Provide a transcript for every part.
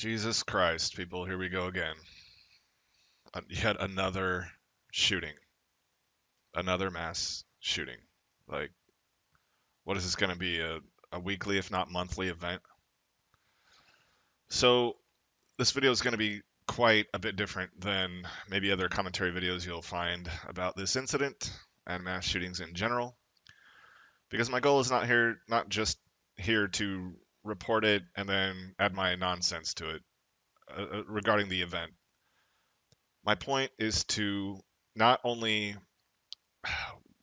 Jesus Christ, people, here we go again. Yet another shooting, another mass shooting. Like, what is this going to be? A weekly, if not monthly event? So, this video is going to be quite a bit different than maybe other commentary videos you'll find about this incident and mass shootings in general, because my goal is not just here to report it and then add my nonsense to it regarding the event. My point is to not only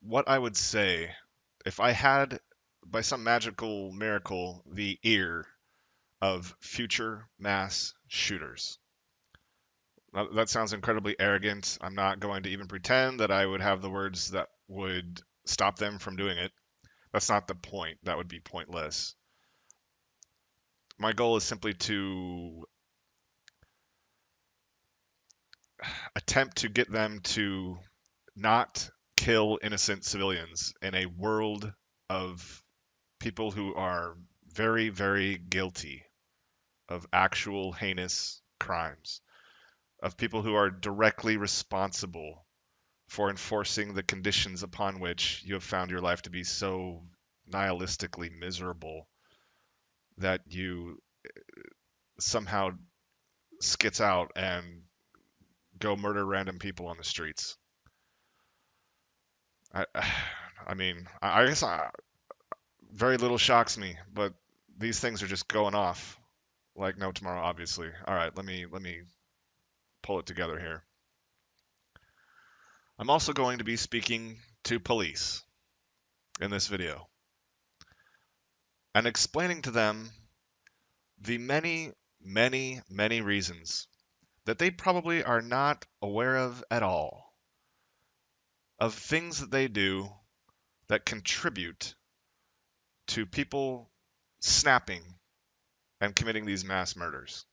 what I would say if I had, by some magical miracle, the ear of future mass shooters. That sounds incredibly arrogant. I'm not going to even pretend that I would have the words that would stop them from doing it. That's not the point. That would be pointless. My goal is simply to attempt to get them to not kill innocent civilians in a world of people who are very, very guilty of actual heinous crimes, of people who are directly responsible for enforcing the conditions upon which you have found your life to be so nihilistically miserable that you somehow skits out and go murder random people on the streets. I, I mean, I guess very little shocks me, but these things are just going off like no tomorrow, obviously. All right, let me pull it together here. I'm also going to be speaking to police in this video and explaining to them the many, many, many reasons that they probably are not aware of at all, of things that they do that contribute to people snapping and committing these mass murders.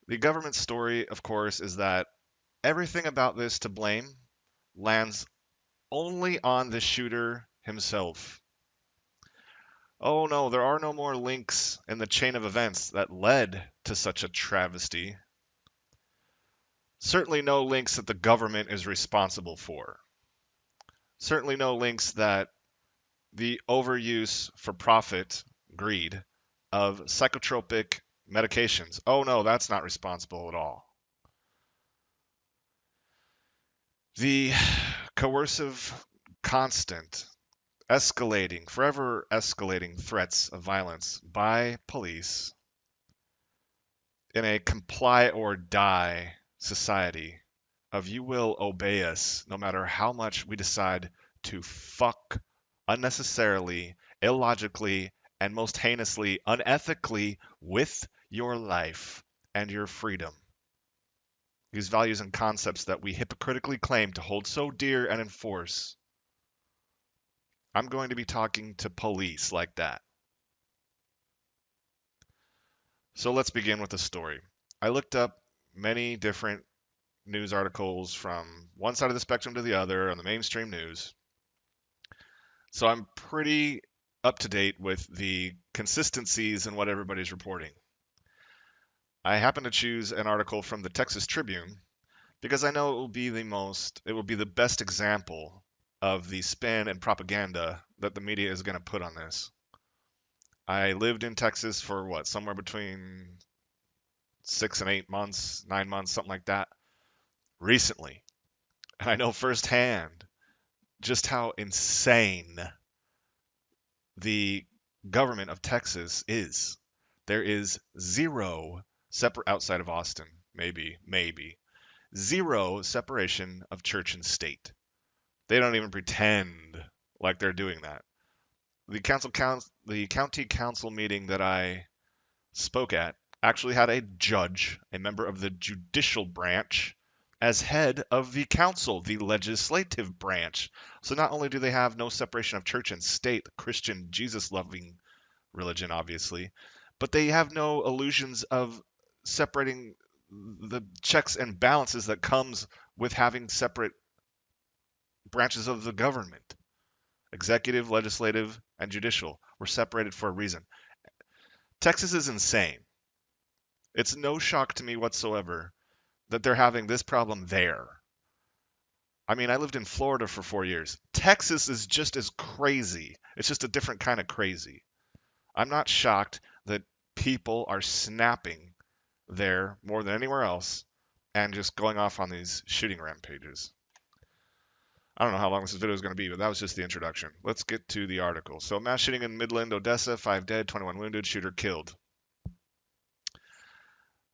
The government story, of course, is that everything about this to blame lands only on the shooter himself. Oh no, there are no more links in the chain of events that led to such a travesty. Certainly no links that the government is responsible for. Certainly no links that the overuse for profit, greed, of psychotropic medications. Oh no, that's not responsible at all. The coercive, constant, escalating, forever escalating threats of violence by police in a comply or die society of you will obey us no matter how much we decide to fuck unnecessarily, illogically, and most heinously, unethically with your life and your freedom. These values and concepts that we hypocritically claim to hold so dear and enforce. I'm going to be talking to police like that. So let's begin with the story. I looked up many different news articles from one side of the spectrum to the other on the mainstream news. So I'm pretty up to date with the consistencies in what everybody's reporting. I happen to choose an article from the Texas Tribune because I know it will be the best example of the spin and propaganda that the media is going to put on this. I lived in Texas for what, somewhere between 6 and 8 months, 9 months, something like that, recently. And I know firsthand just how insane the government of Texas is. There is zero separate outside of Austin, maybe zero separation of church and state. They don't even pretend like they're doing that. The county council meeting that I spoke at actually had a judge, a member of the judicial branch, as head of the council, the legislative branch. So not only do they have no separation of church and state, Christian, Jesus-loving religion, obviously, but they have no illusions of separating the checks and balances that comes with having separate branches of the government. Executive, legislative, and judicial were separated for a reason. Texas is insane. It's no shock to me whatsoever that they're having this problem there. I mean, I lived in Florida for 4 years. Texas is just as crazy. It's just a different kind of crazy. I'm not shocked that people are snapping there more than anywhere else and just going off on these shooting rampages. I don't know how long this video is going to be, but that was just the introduction. Let's get to the article. So, mass shooting in Midland, Odessa, 5 dead, 21 wounded, shooter killed.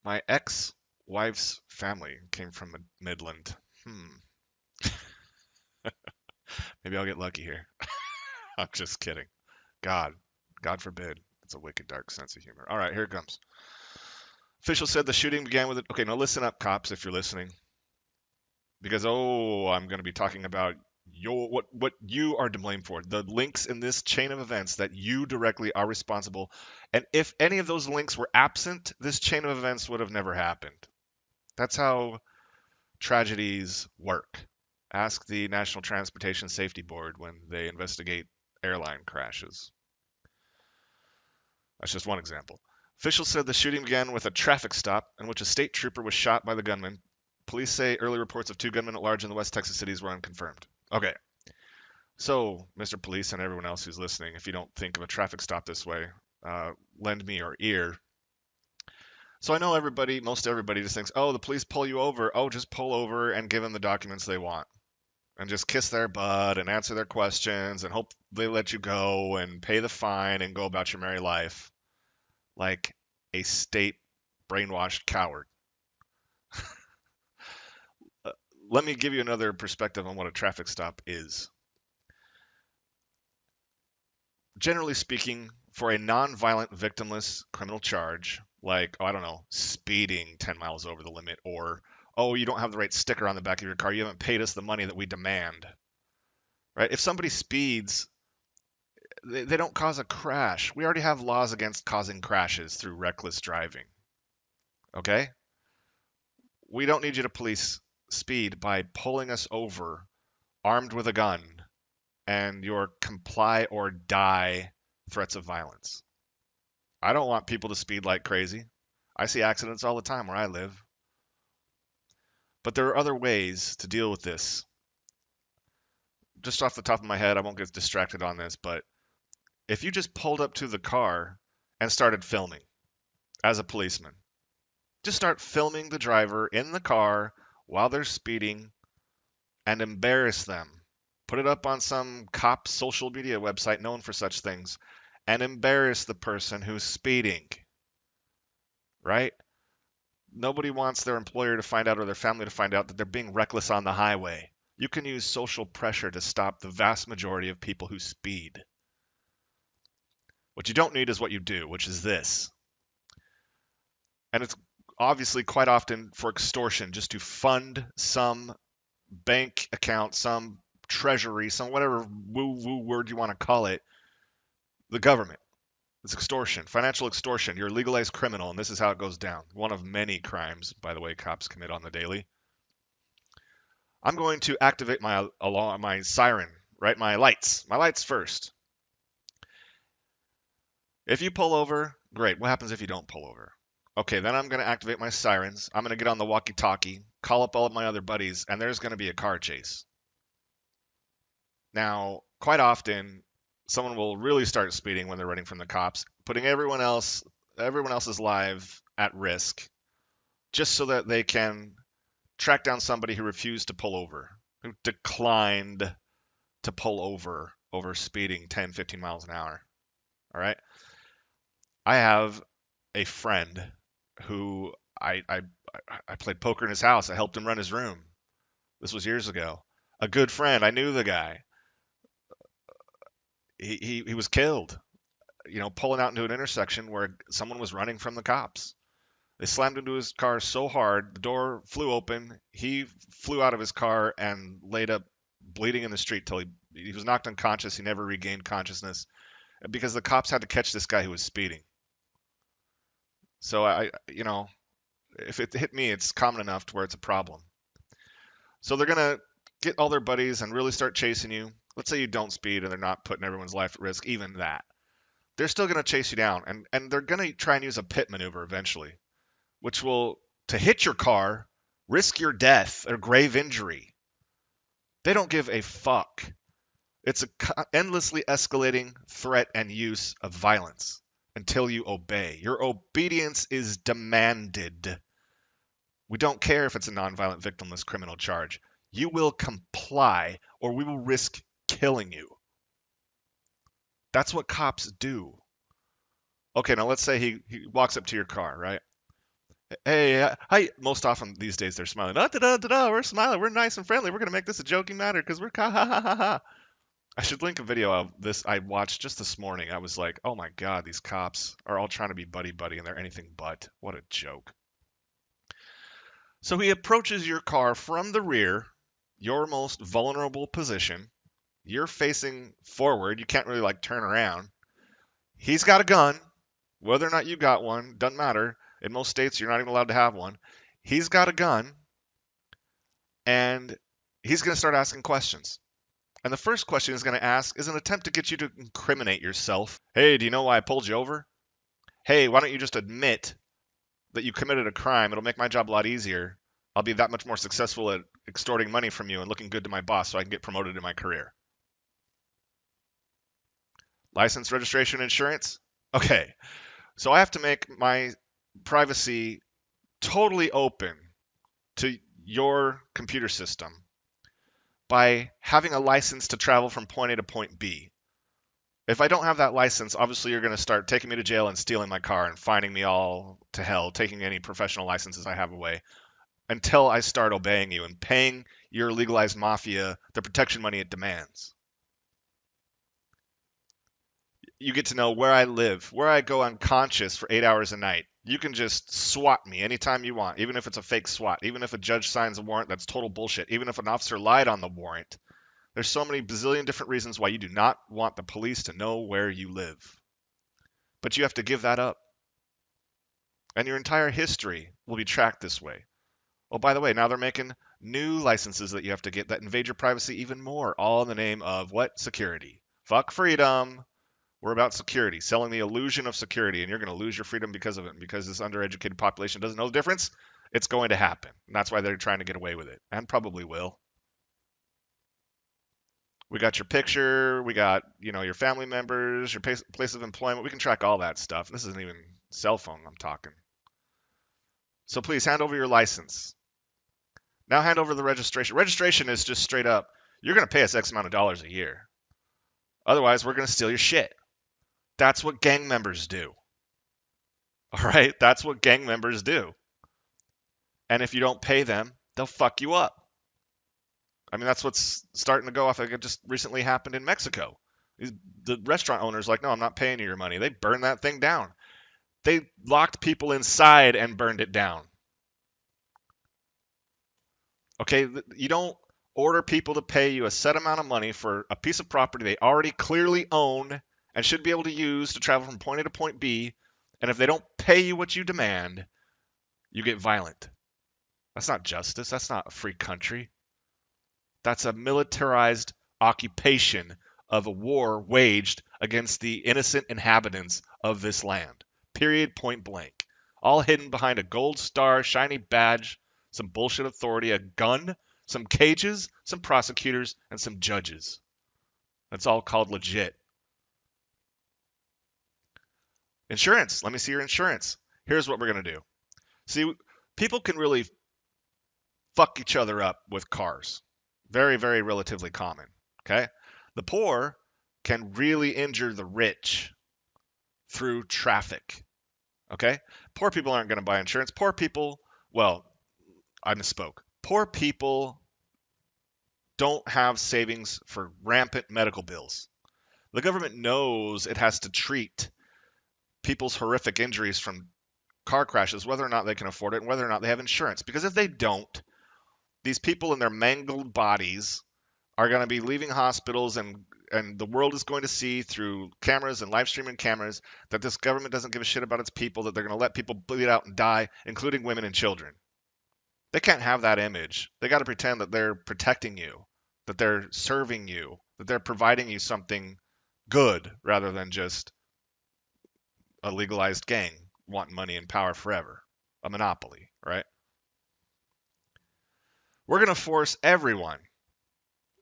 My ex-wife's family came from Midland. Maybe I'll get lucky here. I'm just kidding. God, God forbid. It's a wicked, dark sense of humor. All right, here it comes. Officials said the shooting began with it. Okay, now listen up, cops, if you're listening, because I'm going to be talking about what you are to blame for. The links in this chain of events that you directly are responsible. And if any of those links were absent, this chain of events would have never happened. That's how tragedies work. Ask the National Transportation Safety Board when they investigate airline crashes. That's just one example. Officials said the shooting began with a traffic stop in which a state trooper was shot by the gunman. Police say early reports of 2 gunmen at large in the West Texas cities were unconfirmed. Okay, so Mr. Police and everyone else who's listening, if you don't think of a traffic stop this way, lend me your ear. So I know most everybody just thinks, oh, the police pull you over. Oh, just pull over and give them the documents they want. And just kiss their butt and answer their questions and hope they let you go and pay the fine and go about your merry life like a state brainwashed coward. Let me give you another perspective on what a traffic stop is. Generally speaking, for a non-violent, victimless criminal charge, like, I don't know, speeding 10 miles over the limit, or, oh, you don't have the right sticker on the back of your car, you haven't paid us the money that we demand, right? If somebody speeds, they don't cause a crash. We already have laws against causing crashes through reckless driving, okay? We don't need you to police speed by pulling us over armed with a gun and your comply or die threats of violence. I don't want people to speed like crazy. I see accidents all the time where I live. But there are other ways to deal with this. Just off the top of my head, I won't get distracted on this, but if you just pulled up to the car and started filming as a policeman, just start filming the driver in the car while they're speeding and embarrass them. Put it up on some cop social media website known for such things and embarrass the person who's speeding, right? Nobody wants their employer to find out or their family to find out that they're being reckless on the highway. You can use social pressure to stop the vast majority of people who speed. What you don't need is what you do, which is this. And it's obviously quite often for extortion, just to fund some bank account, some treasury, some whatever woo-woo word you want to call it, the government. It's extortion, financial extortion. You're a legalized criminal, and this is how it goes down. One of many crimes, by the way, cops commit on the daily. I'm going to activate my siren, right? My lights first. If you pull over, great. What happens if you don't pull over? Okay, then I'm going to activate my sirens. I'm going to get on the walkie-talkie, call up all of my other buddies, and there's going to be a car chase. Now, quite often, someone will really start speeding when they're running from the cops, putting everyone else's life at risk, just so that they can track down somebody who refused to pull over, who declined to pull over speeding 10, 15 miles an hour. All right. I have a friend who I played poker in his house. I helped him run his room. This was years ago. A good friend. I knew the guy. He was killed, pulling out into an intersection where someone was running from the cops. They slammed into his car so hard, the door flew open. He flew out of his car and laid up bleeding in the street till he was knocked unconscious. He never regained consciousness because the cops had to catch this guy who was speeding. So if it hit me, it's common enough to where it's a problem. So they're gonna get all their buddies and really start chasing you. Let's say you don't speed and they're not putting everyone's life at risk, even that. They're still gonna chase you down, and they're gonna try and use a pit maneuver eventually. which will, to hit your car, risk your death or grave injury. They don't give a fuck. It's a endlessly escalating threat and use of violence until you obey. Your obedience is demanded. We don't care if it's a nonviolent victimless criminal charge. You will comply or we will risk killing you. That's what cops do. Okay, now let's say he walks up to your car, right? Hey, hi. Most often these days they're smiling. Da, da, da, da, da, we're smiling. We're nice and friendly. We're going to make this a joking matter because we're ha ha ha ha ha. I should link a video of this I watched just this morning. I was like, oh my God, these cops are all trying to be buddy buddy and they're anything but. What a joke. So he approaches your car from the rear, your most vulnerable position. You're facing forward. You can't really like turn around. He's got a gun. Whether or not you got one, doesn't matter. In most states, you're not even allowed to have one. He's got a gun, and he's going to start asking questions. And the first question he's going to ask is an attempt to get you to incriminate yourself. Hey, do you know why I pulled you over? Hey, why don't you just admit that you committed a crime? It'll make my job a lot easier. I'll be that much more successful at extorting money from you and looking good to my boss so I can get promoted in my career. License, registration, insurance? Okay, so I have to make my privacy totally open to your computer system by having a license to travel from point A to point B. If I don't have that license, obviously you're going to start taking me to jail and stealing my car and fining me all to hell, taking any professional licenses I have away until I start obeying you and paying your legalized mafia the protection money it demands. You get to know where I live, where I go unconscious for 8 hours a night. You can just swat me anytime you want, even if it's a fake swat, even if a judge signs a warrant that's total bullshit, even if an officer lied on the warrant. There's so many bazillion different reasons why you do not want the police to know where you live. But you have to give that up. And your entire history will be tracked this way. Oh, by the way, now they're making new licenses that you have to get that invade your privacy even more, all in the name of what? Security. Fuck freedom. We're about security, selling the illusion of security, and you're going to lose your freedom because of it. And because this undereducated population doesn't know the difference, it's going to happen. And that's why they're trying to get away with it, and probably will. We got your picture, we got, your family members, your place of employment. We can track all that stuff. This isn't even cell phone I'm talking. So please hand over your license. Now hand over the registration. Registration is just straight up, you're going to pay us X amount of dollars a year. Otherwise, we're going to steal your shit. That's what gang members do. All right? That's what gang members do. And if you don't pay them, they'll fuck you up. I mean, that's what's starting to go off. Like it just recently happened in Mexico. The restaurant owner's like, no, I'm not paying you your money. They burned that thing down. They locked people inside and burned it down. Okay, you don't order people to pay you a set amount of money for a piece of property they already clearly own and should be able to use to travel from point A to point B. And if they don't pay you what you demand, you get violent. That's not justice. That's not a free country. That's a militarized occupation of a war waged against the innocent inhabitants of this land. Period, point blank. All hidden behind a gold star, shiny badge, some bullshit authority, a gun, some cages, some prosecutors, and some judges. That's all called legit. Insurance. Let me see your insurance. Here's what we're going to do. See, people can really fuck each other up with cars. Very, very relatively common. Okay? The poor can really injure the rich through traffic. Okay? Poor people aren't going to buy insurance. Poor people, well, I misspoke. Poor people don't have savings for rampant medical bills. The government knows it has to treat people's horrific injuries from car crashes, whether or not they can afford it and whether or not they have insurance. Because if they don't, these people in their mangled bodies are going to be leaving hospitals, and the world is going to see through cameras and live streaming cameras that this government doesn't give a shit about its people, that they're going to let people bleed out and die, including women and children. They can't have that image. They got to pretend that they're protecting you, that they're serving you, that they're providing you something good rather than just a legalized gang wanting money and power forever. a monopoly, right? We're going to force everyone.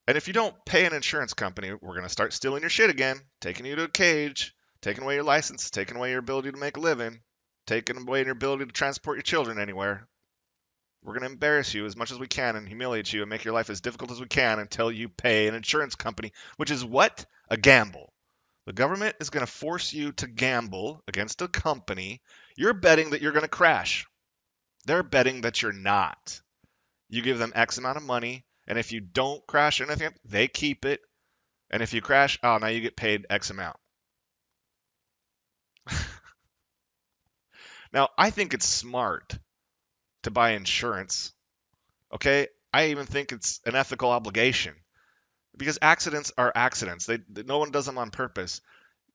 And if you don't pay an insurance company, we're going to start stealing your shit again, taking you to a cage, taking away your license, taking away your ability to make a living, taking away your ability to transport your children anywhere. We're going to embarrass you as much as we can and humiliate you and make your life as difficult as we can until you pay an insurance company, which is what? A gamble. The government is going to force you to gamble against a company. You're betting that you're going to crash. They're betting that you're not. You give them X amount of money, and if you don't crash or anything, they keep it. And if you crash, oh, now you get paid X amount. Now, I think it's smart to buy insurance. Okay? I even think it's an ethical obligation because accidents are accidents. No one does them on purpose.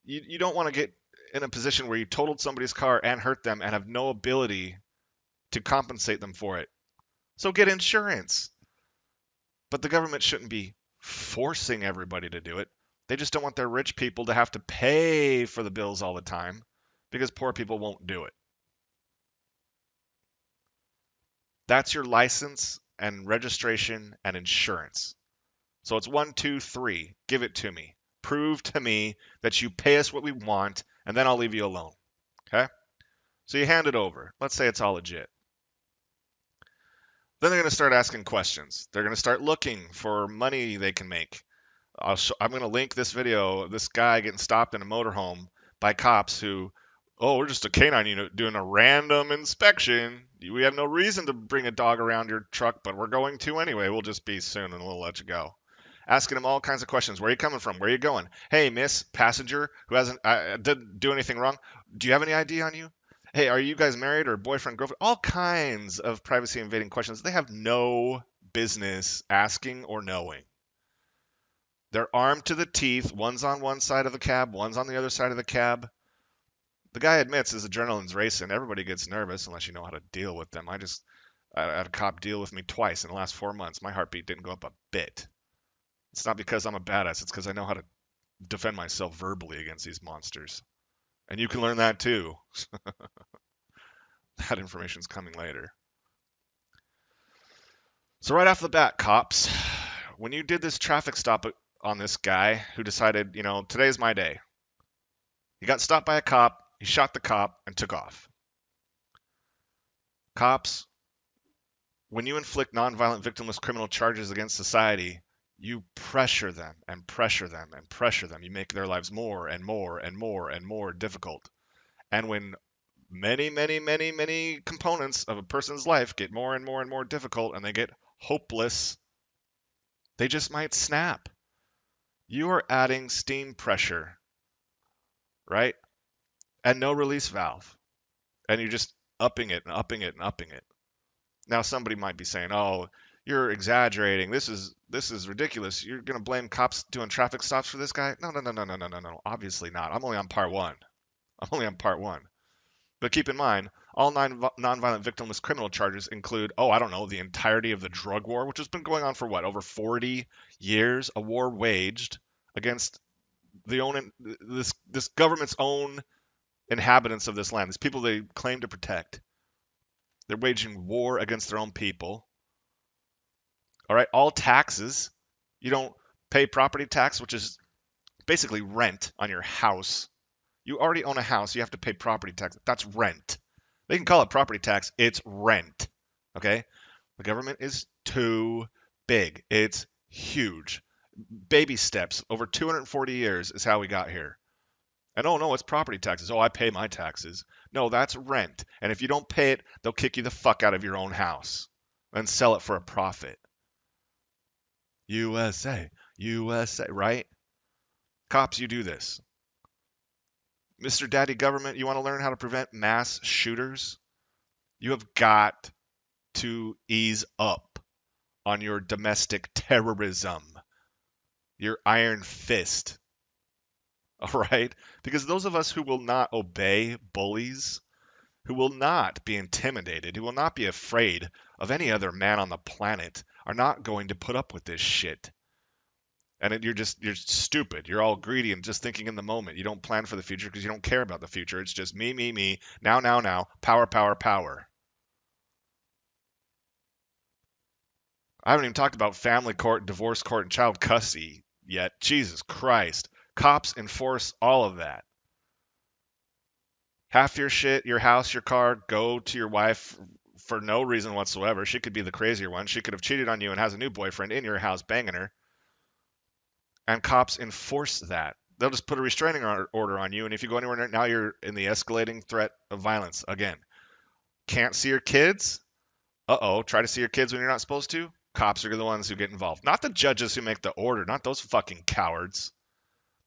You don't want to get in a position where you totaled somebody's car and hurt them and have no ability to compensate them for it. So get insurance. But the government shouldn't be forcing everybody to do it. They just don't want their rich people to have to pay for the bills all the time because poor people won't do it. That's your license and registration and insurance. So it's 1, 2, 3. Give it to me. Prove to me that you pay us what we want, and then I'll leave you alone. Okay? So you hand it over. Let's say it's all legit. Then they're going to start asking questions. They're going to start looking for money they can make. I'm going to link this video of this guy getting stopped in a motorhome by cops who, oh, we're just a canine unit doing a random inspection. We have no reason to bring a dog around your truck, but we're going to anyway. We'll just be soon and we'll let you go. Asking him all kinds of questions. Where are you coming from? Where are you going? Hey, miss passenger who hasn't didn't do anything wrong. Do you have any ID on you? Hey, are you guys married or boyfriend, girlfriend? All kinds of privacy invading questions they have no business asking or knowing. They're armed to the teeth. One's on one side of the cab, one's on the other side of the cab. The guy admits his adrenaline's racing. Everybody gets nervous unless you know how to deal with them. I had a cop deal with me twice in the last 4 months. My heartbeat didn't go up a bit. It's not because I'm a badass. It's because I know how to defend myself verbally against these monsters. And you can learn that too. That information's coming later. So right off the bat, cops, when you did this traffic stop on this guy who decided, today's my day. He got stopped by a cop, he shot the cop, and took off. Cops, when you inflict nonviolent victimless criminal charges against society, you pressure them and pressure them and pressure them. You make their lives more and more and more and more difficult. And when many, many, many, many components of a person's life get more and more and more difficult and they get hopeless, they just might snap. You are adding steam pressure, right? And no release valve. And you're just upping it and upping it and upping it. Now somebody might be saying, "Oh, you're exaggerating. This is ridiculous. You're going to blame cops doing traffic stops for this guy?" No, no, no, no, no, no, no, no. Obviously not. I'm only on part 1. I'm only on part 1. But keep in mind, all nonviolent victimless criminal charges include, oh, I don't know, the entirety of the drug war, which has been going on for what, over 40 years? A war waged against this government's own inhabitants of this land, these people they claim to protect. They're waging war against their own people. All right, all taxes. You don't pay property tax, which is basically rent on your house. You already own a house, you have to pay property tax. That's rent. They can call it property tax, it's rent. Okay? The government is too big. It's huge. Baby steps over 240 years is how we got here. And oh no, it's property taxes. Oh, I pay my taxes. No, that's rent. And if you don't pay it, they'll kick you the fuck out of your own house and sell it for a profit. USA, USA, right? Cops, you do this. Mr. Daddy Government, you want to learn how to prevent mass shooters? You have got to ease up on your domestic terrorism, your iron fist. All right? Because those of us who will not obey bullies, who will not be intimidated, who will not be afraid of any other man on the planet, are not going to put up with this shit. And you're stupid. You're all greedy and just thinking in the moment. You don't plan for the future because you don't care about the future. It's just me, me, me. Now, now, now. Power, power, power. I haven't even talked about family court, divorce court, and child custody yet. Jesus Christ. Cops enforce all of that. Half your shit, your house, your car, go to your wife for no reason whatsoever. She could be the crazier one. She could have cheated on you and has a new boyfriend in your house banging her. And cops enforce that. They'll just put a restraining order on you. And if you go anywhere, now you're in the escalating threat of violence again. Can't see your kids? Uh-oh. Try to see your kids when you're not supposed to? Cops are the ones who get involved. Not the judges who make the order. Not those fucking cowards.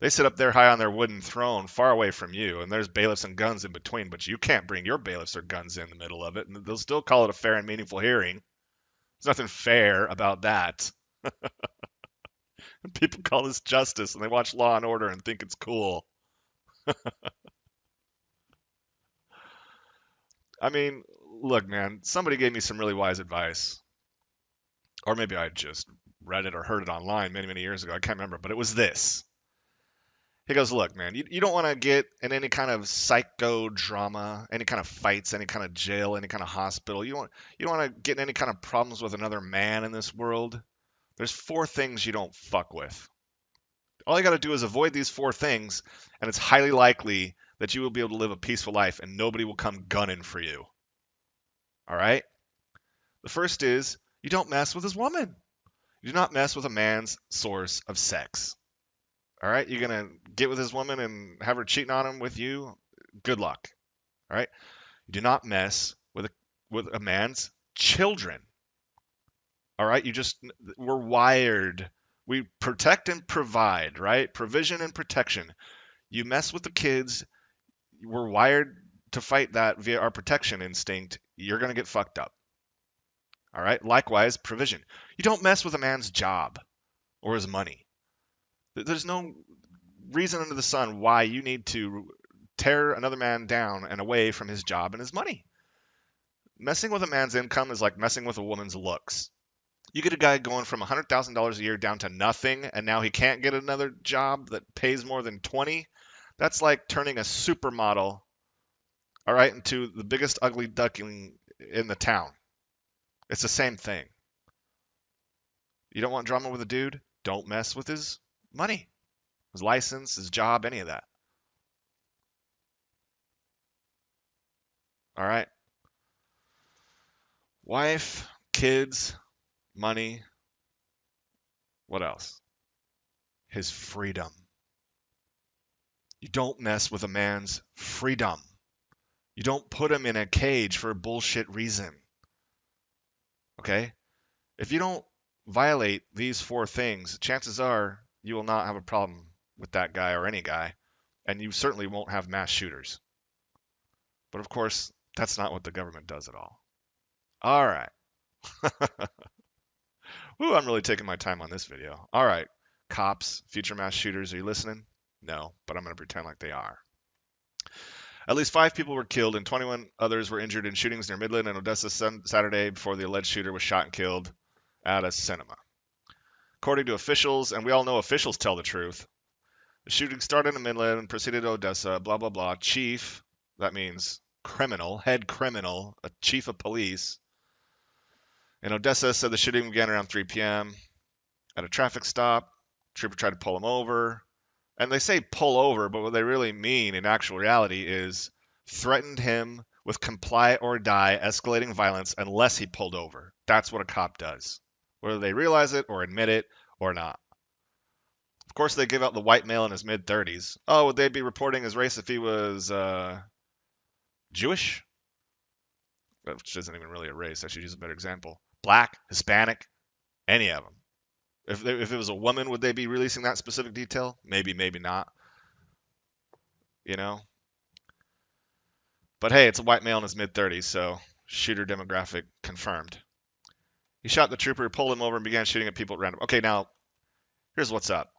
They sit up there high on their wooden throne, far away from you, and there's bailiffs and guns in between, but you can't bring your bailiffs or guns in the middle of it, and they'll still call it a fair and meaningful hearing. There's nothing fair about that. People call this justice, and they watch Law and Order and think it's cool. I mean, look, man, somebody gave me some really wise advice, or maybe I just read it or heard it online many, many years ago. I can't remember, but it was this. He goes, look, man, you don't want to get in any kind of psycho drama, any kind of fights, any kind of jail, any kind of hospital. You don't want to get in any kind of problems with another man in this world. There's four things you don't fuck with. All you got to do is avoid these four things, and it's highly likely that you will be able to live a peaceful life and nobody will come gunning for you. All right? The first is you don't mess with his woman. You do not mess with a man's source of sex. All right, you're gonna get with his woman and have her cheating on him with you. Good luck. All right, you do not mess with a man's children. All right, we're wired. We protect and provide, right? Provision and protection. You mess with the kids. We're wired to fight that via our protection instinct. You're gonna get fucked up. All right. Likewise, provision. You don't mess with a man's job or his money. There's no reason under the sun why you need to tear another man down and away from his job and his money. Messing with a man's income is like messing with a woman's looks. You get a guy going from $100,000 a year down to nothing, and now he can't get another job that pays more than 20. That's like turning a supermodel, all right, into the biggest ugly duckling in the town. It's the same thing. You don't want drama with a dude? Don't mess with his money, his license, his job, any of that. All right. Wife, kids, money. What else? His freedom. You don't mess with a man's freedom. You don't put him in a cage for a bullshit reason. Okay? If you don't violate these four things, chances are you will not have a problem with that guy or any guy, and you certainly won't have mass shooters. But of course, that's not what the government does at all. All right. Ooh, I'm really taking my time on this video. All right. Cops, future mass shooters, are you listening? No, but I'm going to pretend like they are. At least 5 people were killed and 21 others were injured in shootings near Midland and Odessa Saturday before the alleged shooter was shot and killed at a cinema. According to officials, and we all know officials tell the truth, the shooting started in Midland and proceeded to Odessa, blah, blah, blah. Chief, that means criminal, head criminal, a chief of police, in Odessa said the shooting began around 3 p.m. at a traffic stop. Trooper tried to pull him over. And they say pull over, but what they really mean in actual reality is threatened him with comply or die escalating violence unless he pulled over. That's what a cop does, whether they realize it or admit it or not. Of course, they give out the white male in his mid-30s. Oh, would they be reporting his race if he was Jewish? Which isn't even really a race. I should use a better example. Black, Hispanic, any of them. If it was a woman, would they be releasing that specific detail? Maybe, maybe not. You know? But hey, it's a white male in his mid-30s, so shooter demographic confirmed. He shot the trooper, pulled him over, and began shooting at people at random. Okay, now, here's what's up.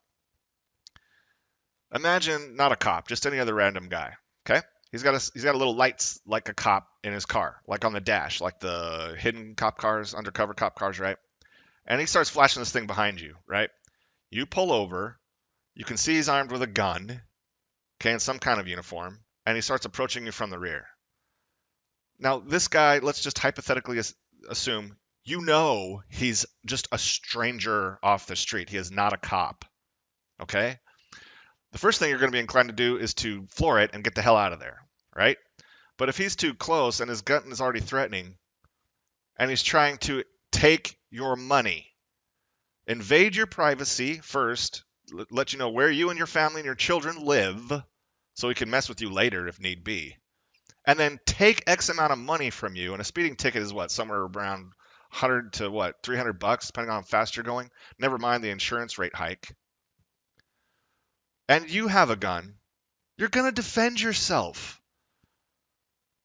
Imagine not a cop, just any other random guy. Okay? He's got a little lights like a cop in his car, like on the dash, like the hidden cop cars, undercover cop cars, right? And he starts flashing this thing behind you, right? You pull over, you can see he's armed with a gun, okay, in some kind of uniform, and he starts approaching you from the rear. Now, this guy, let's just hypothetically assume you know he's just a stranger off the street. He is not a cop. Okay? The first thing you're going to be inclined to do is to floor it and get the hell out of there, right? But if he's too close and his gun is already threatening and he's trying to take your money, invade your privacy first, let you know where you and your family and your children live so he can mess with you later if need be, and then take X amount of money from you. And a speeding ticket is what, somewhere around 100 to what, $300, depending on how fast you're going. Never mind the insurance rate hike. And you have a gun. You're going to defend yourself.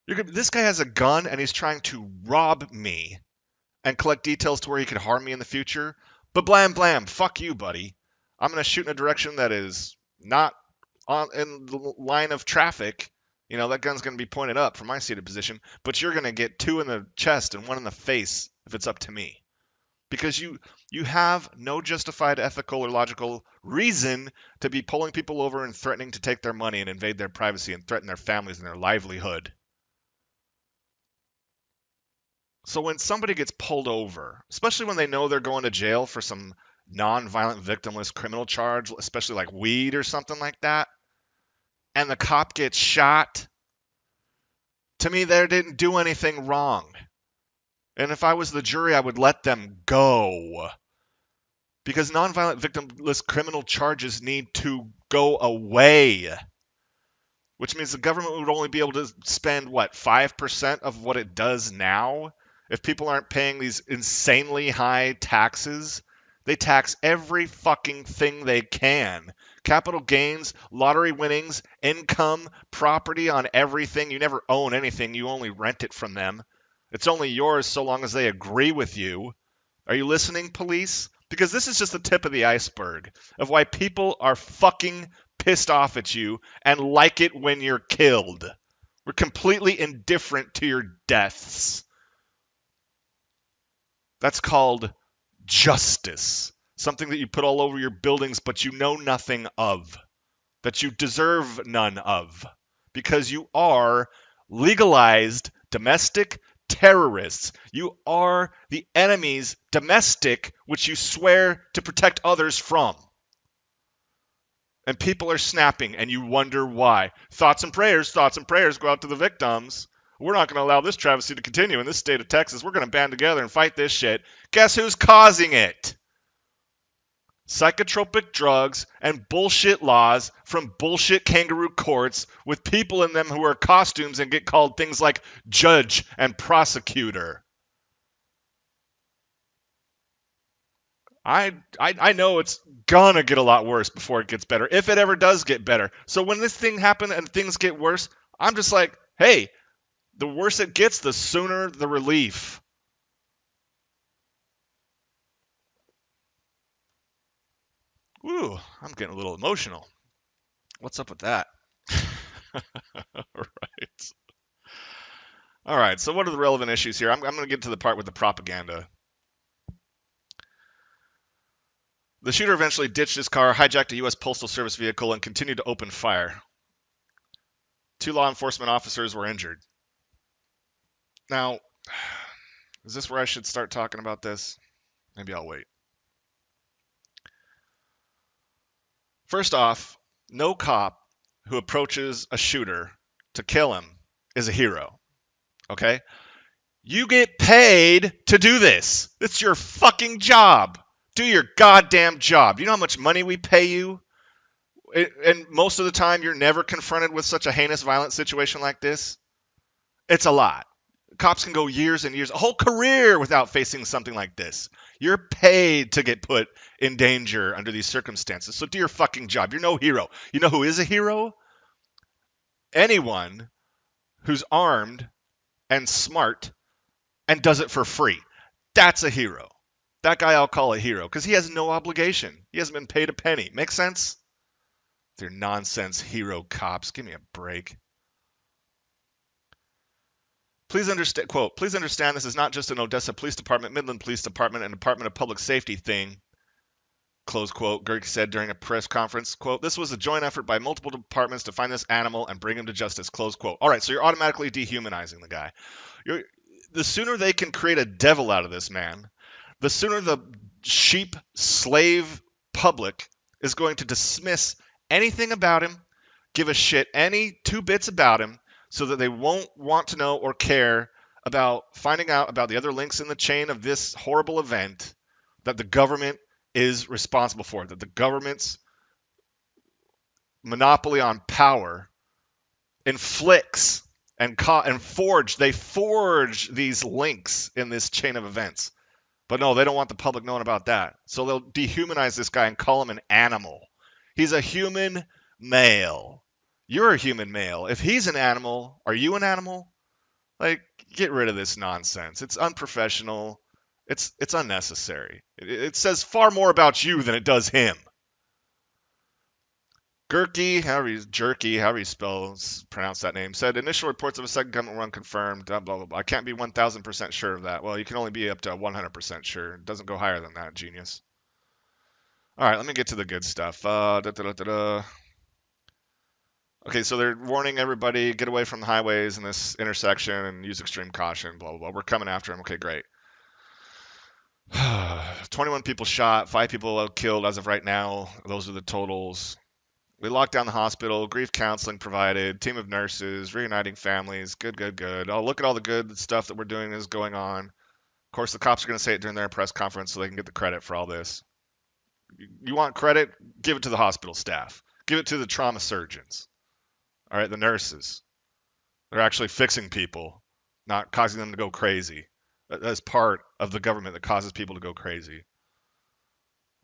This guy has a gun and he's trying to rob me and collect details to where he could harm me in the future. But blam, blam, fuck you, buddy. I'm going to shoot in a direction that is not in the line of traffic. You know, that gun's going to be pointed up from my seated position, but you're going to get 2 in the chest and 1 in the face if it's up to me. Because you have no justified ethical or logical reason to be pulling people over and threatening to take their money and invade their privacy and threaten their families and their livelihood. So when somebody gets pulled over, especially when they know they're going to jail for some non-violent victimless criminal charge, especially like weed or something like that, and the cop gets shot, to me, they didn't do anything wrong. And if I was the jury, I would let them go. Because non-violent victimless criminal charges need to go away. Which means the government would only be able to spend, what, 5% of what it does now? If people aren't paying these insanely high taxes, they tax every fucking thing they can. Capital gains, lottery winnings, income, property on everything. You never own anything, you only rent it from them. It's only yours so long as they agree with you. Are you listening, police? Because this is just the tip of the iceberg of why people are fucking pissed off at you and like it when you're killed. We're completely indifferent to your deaths. That's called justice. Something that you put all over your buildings, but you know nothing of. That you deserve none of. Because you are legalized domestic terrorists. You are the enemy's domestic, which you swear to protect others from. And people are snapping, and you wonder why. Thoughts and prayers go out to the victims. We're not going to allow this travesty to continue in this state of Texas. We're going to band together and fight this shit. Guess who's causing it? Psychotropic drugs and bullshit laws from bullshit kangaroo courts with people in them who wear costumes and get called things like judge and prosecutor. I know it's gonna get a lot worse before it gets better, if it ever does get better. So when this thing happens and things get worse, I'm just like, hey, the worse it gets, the sooner the relief. Ooh, I'm getting a little emotional. What's up with that? Right. All right, so what are the relevant issues here? I'm going to get to the part with the propaganda. The shooter eventually ditched his car, hijacked a U.S. Postal Service vehicle, and continued to open fire. 2 law enforcement officers were injured. Now, is this where I should start talking about this? Maybe I'll wait. First off, no cop who approaches a shooter to kill him is a hero. Okay? You get paid to do this. It's your fucking job. Do your goddamn job. Do you know how much money we pay you? And most of the time, you're never confronted with such a heinous, violent situation like this. It's a lot. Cops can go years and years, a whole career without facing something like this. You're paid to get put in danger under these circumstances. So do your fucking job. You're no hero. You know who is a hero? Anyone who's armed and smart and does it for free. That's a hero. That guy I'll call a hero because he has no obligation. He hasn't been paid a penny. Make sense? They're nonsense hero cops. Give me a break. Please understand, quote, please understand this is not just an Odessa Police Department, Midland Police Department, and Department of Public Safety thing, close quote, Gerg said during a press conference, quote, this was a joint effort by multiple departments to find this animal and bring him to justice, close quote. All right, so you're automatically dehumanizing the guy. The sooner they can create a devil out of this man, the sooner the sheep slave public is going to dismiss anything about him, give a shit any two bits about him, so that they won't want to know or care about finding out about the other links in the chain of this horrible event that the government is responsible for, that the government's monopoly on power inflicts and forge these links in this chain of events. But no, they don't want the public knowing about that. So they'll dehumanize this guy and call him an animal. He's a human male. You're a human male. If he's an animal, are you an animal? Like, get rid of this nonsense. It's unprofessional. It's unnecessary. It says far more about you than it does him. Jerky, however you pronounce that name, said initial reports of a second government run confirmed. Blah, blah, blah. I can't be 1,000% sure of that. Well, you can only be up to 100% sure. It doesn't go higher than that, genius. All right, let me get to the good stuff. Okay, so they're warning everybody, get away from the highways in this intersection and use extreme caution, blah, blah, blah. We're coming after him. Okay, great. 21 people shot, 5 people killed as of right now. Those are the totals. We locked down the hospital, grief counseling provided, team of nurses, reuniting families. Good, good, good. Oh, look at all the good stuff that we're doing is going on. Of course, the cops are going to say it during their press conference so they can get the credit for all this. You want credit? Give it to the hospital staff. Give it to the trauma surgeons. All right, the nurses. They're actually fixing people, not causing them to go crazy. That's part of the government that causes people to go crazy.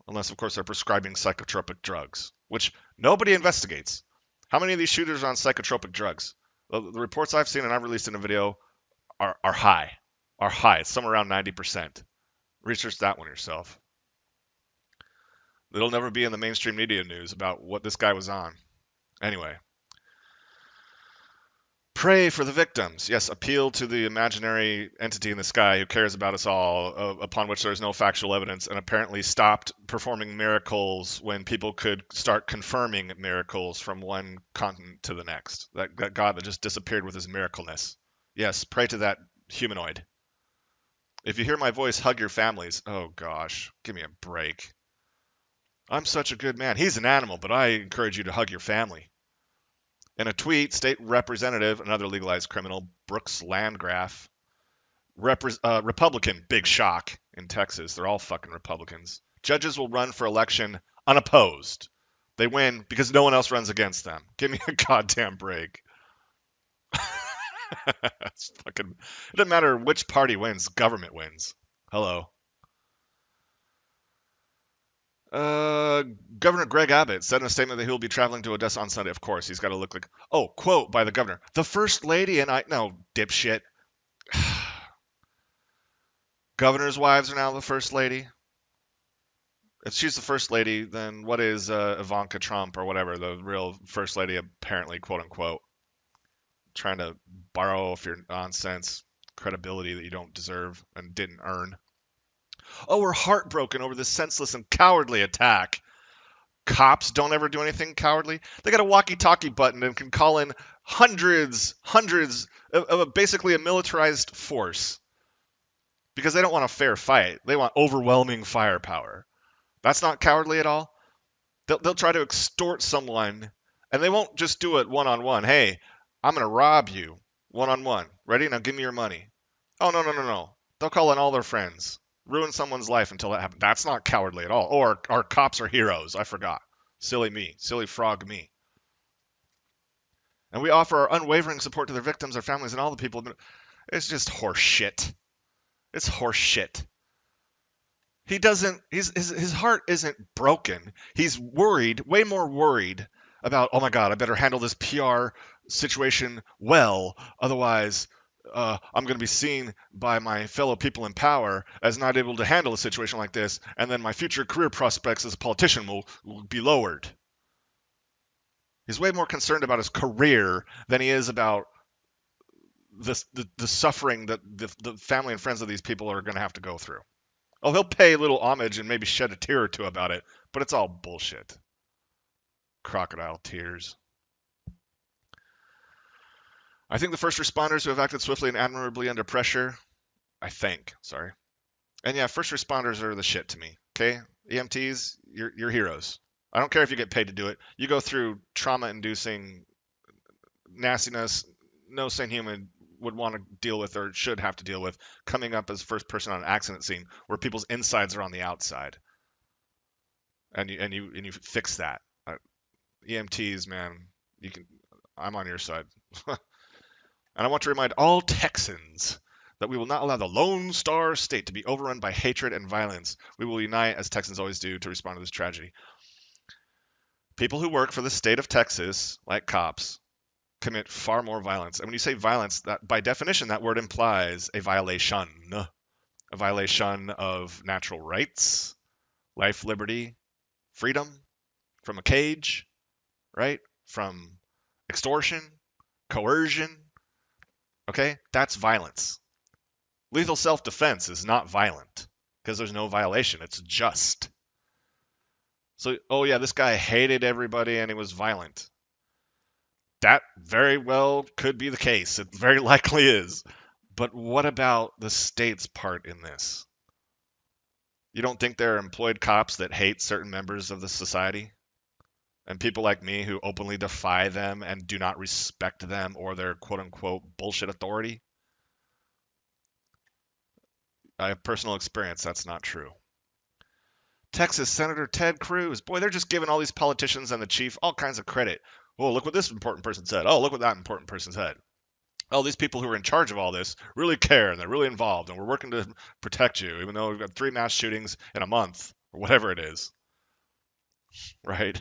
Unless, of course, they're prescribing psychotropic drugs, which nobody investigates. How many of these shooters are on psychotropic drugs? The reports I've seen and I've released in a video are high. Are high. It's somewhere around 90%. Research that one yourself. It'll never be in the mainstream media news about what this guy was on. Anyway. Pray for the victims. Yes, appeal to the imaginary entity in the sky who cares about us all, upon which there is no factual evidence, and apparently stopped performing miracles when people could start confirming miracles from one continent to the next. That God that just disappeared with his miracleness. Yes, pray to that humanoid. If you hear my voice, hug your families. Oh gosh, give me a break. I'm such a good man. He's an animal, but I encourage you to hug your family. In a tweet, state representative, another legalized criminal, Brooks Landgraf, Republican, big shock in Texas. They're all fucking Republicans. Judges will run for election unopposed. They win because no one else runs against them. Give me a goddamn break. It's fucking, it doesn't matter which party wins, government wins. Hello. Governor Greg Abbott said in a statement that he will be traveling to Odessa on Sunday. Of course, he's got to look like, oh, quote by the governor, the first lady and I, no, dipshit. Governor's wives are now the first lady. If she's the first lady, then what is Ivanka Trump or whatever, the real first lady, apparently, quote unquote, trying to borrow off your nonsense credibility that you don't deserve and didn't earn. Oh, we're heartbroken over this senseless and cowardly attack. Cops don't ever do anything cowardly. They got a walkie-talkie button and can call in hundreds of basically a militarized force because they don't want a fair fight. They want overwhelming firepower. That's not cowardly at all. They'll try to extort someone, and they won't just do it one-on-one. Hey, I'm going to rob you one-on-one. Ready? Now give me your money. Oh, no. They'll call in all their friends. Ruin someone's life until that happens. That's not cowardly at all. Or our cops are heroes. I forgot. Silly me. Silly frog me. And we offer our unwavering support to their victims, their families, and all the people. It's just horse shit. It's horse shit. He doesn't, his heart isn't broken. He's worried, way more worried about, oh my God, I better handle this PR situation well. Otherwise, I'm going to be seen by my fellow people in power as not able to handle a situation like this. And then my future career prospects as a politician will be lowered. He's way more concerned about his career than he is about the suffering that the family and friends of these people are going to have to go through. Oh, he'll pay a little homage and maybe shed a tear or two about it, but it's all bullshit. Crocodile tears. I think the first responders who have acted swiftly and admirably under pressure I think. Sorry. And yeah, first responders are the shit to me. Okay, EMTs, you're heroes. I don't care if you get paid to do it. You go through trauma-inducing nastiness no sane human would want to deal with or should have to deal with, coming up as first person on an accident scene where people's insides are on the outside, and you fix that. EMTs, man, you can. I'm on your side. And I want to remind all Texans that we will not allow the Lone Star State to be overrun by hatred and violence. We will unite, as Texans always do, to respond to this tragedy. People who work for the state of Texas, like cops, commit far more violence. And when you say violence, that by definition, that word implies a violation of natural rights, life, liberty, freedom from a cage, right? From extortion, coercion. Okay, that's violence. Lethal self-defense is not violent because there's no violation. It's just. So, oh yeah, this guy hated everybody and he was violent. That very well could be the case. It very likely is. But what about the state's part in this? You don't think there are employed cops that hate certain members of the society? And people like me who openly defy them and do not respect them or their quote unquote bullshit authority? I have personal experience. That's not true. Texas Senator Ted Cruz. Boy, they're just giving all these politicians and the chief all kinds of credit. Oh, look what this important person said. Oh, look what that important person said. Oh, these people who are in charge of all this really care and they're really involved and we're working to protect you, even though we've got 3 mass shootings in a month or whatever it is, right?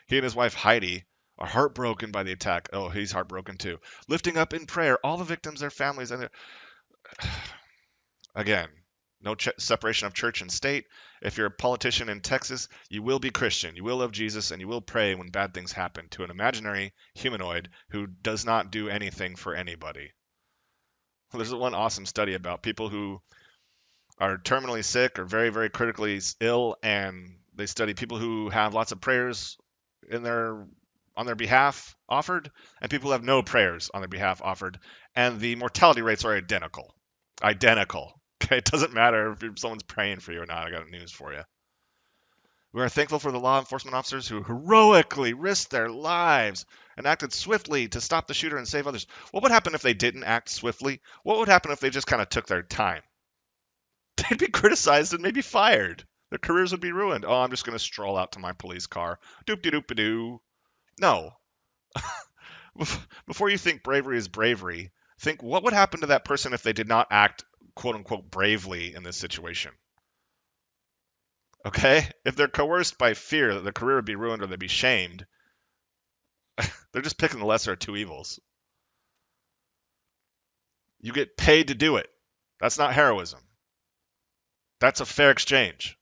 He and his wife Heidi are heartbroken by the attack. Oh, he's heartbroken too. Lifting up in prayer all the victims, their families, and their... Again, no separation of church and state. If you're a politician in Texas, you will be Christian, you will love Jesus, and you will pray when bad things happen to an imaginary humanoid who does not do anything for anybody. Well, there's one awesome study about people who are terminally sick or very, very critically ill, and they study people who have lots of prayers in their on their behalf offered, and people who have no prayers on their behalf offered, and the mortality rates are identical. Identical. Okay, it doesn't matter if someone's praying for you or not. I got news for you. We are thankful for the law enforcement officers who heroically risked their lives and acted swiftly to stop the shooter and save others. What would happen if they didn't act swiftly? What would happen if they just kind of took their time? They'd be criticized and maybe fired. Their careers would be ruined. Oh, I'm just going to stroll out to my police car. Doop-de-doop-a-doo. No. Before you think bravery is bravery, think what would happen to that person if they did not act, quote unquote, bravely in this situation. Okay? If they're coerced by fear that their career would be ruined or they'd be shamed, they're just picking the lesser of two evils. You get paid to do it. That's not heroism. That's a fair exchange.